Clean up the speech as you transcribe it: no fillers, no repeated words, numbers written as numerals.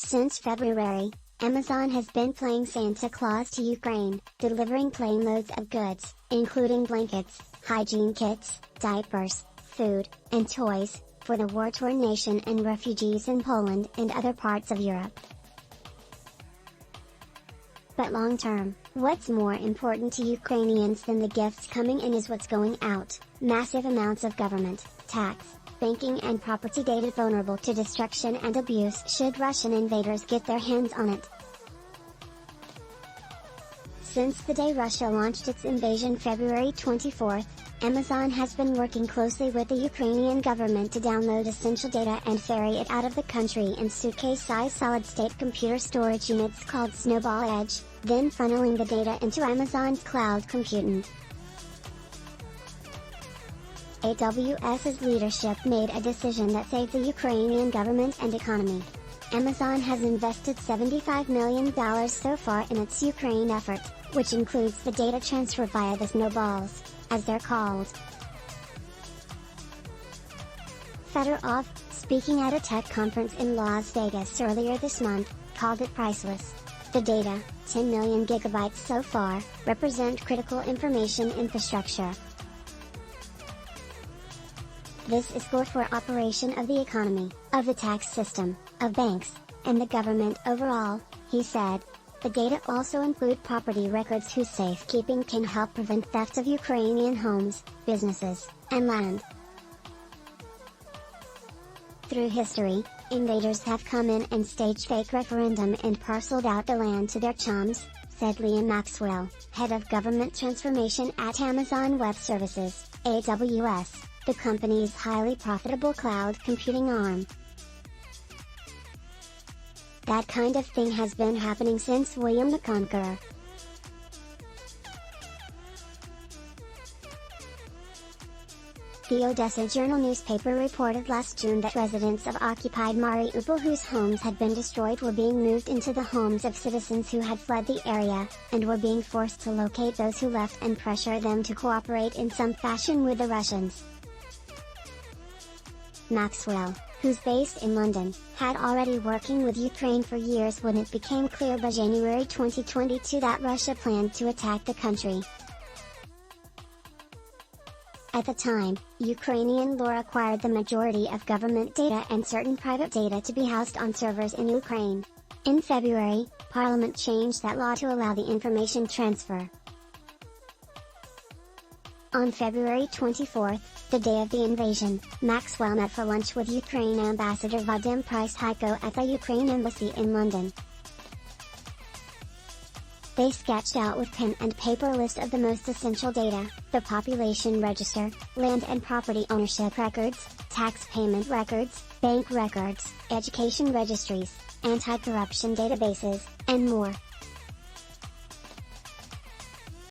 Since February, Amazon has been playing Santa Claus to Ukraine, delivering plane loads of goods, including blankets, hygiene kits, diapers, food, and toys, for the war-torn nation and refugees in Poland and other parts of Europe. But long-term, what's more important to Ukrainians than the gifts coming in is what's going out: massive amounts of government, tax, banking and property data vulnerable to destruction and abuse should Russian invaders get their hands on it. Since the day Russia launched its invasion February 24, Amazon has been working closely with the Ukrainian government to download essential data and ferry it out of the country in suitcase-sized solid-state computer storage units called Snowball Edge, then funneling the data into Amazon's cloud computing. AWS's leadership made a decision that saved the Ukrainian government and economy. Amazon has invested $75 million so far in its Ukraine effort, which includes the data transfer via the snowballs, as they're called. Fedorov, speaking at a tech conference in Las Vegas earlier this month, called it priceless. The data, 10 million gigabytes so far, represent critical information infrastructure. This is core for operation of the economy, of the tax system, of banks, and the government overall, he said. The data also include property records whose safekeeping can help prevent theft of Ukrainian homes, businesses, and land. Through history, invaders have come in and staged fake referendum and parceled out the land to their chums, said Liam Maxwell, head of government transformation at Amazon Web Services, AWS, the company's highly profitable cloud computing arm. That kind of thing has been happening since William the Conqueror. The Odessa Journal newspaper reported last June that residents of occupied Mariupol whose homes had been destroyed were being moved into the homes of citizens who had fled the area, and were being forced to locate those who left and pressure them to cooperate in some fashion with the Russians. Maxwell, who's based in London, had already working with Ukraine for years when it became clear by January 2022 that Russia planned to attack the country. At the time, Ukrainian law required the majority of government data and certain private data to be housed on servers in Ukraine. In February, Parliament changed that law to allow the information transfer. On February 24, the day of the invasion, Maxwell met for lunch with Ukraine Ambassador Vadim Prystaiko at the Ukraine Embassy in London. They sketched out with pen and paper a list of the most essential data: the population register, land and property ownership records, tax payment records, bank records, education registries, anti-corruption databases, and more.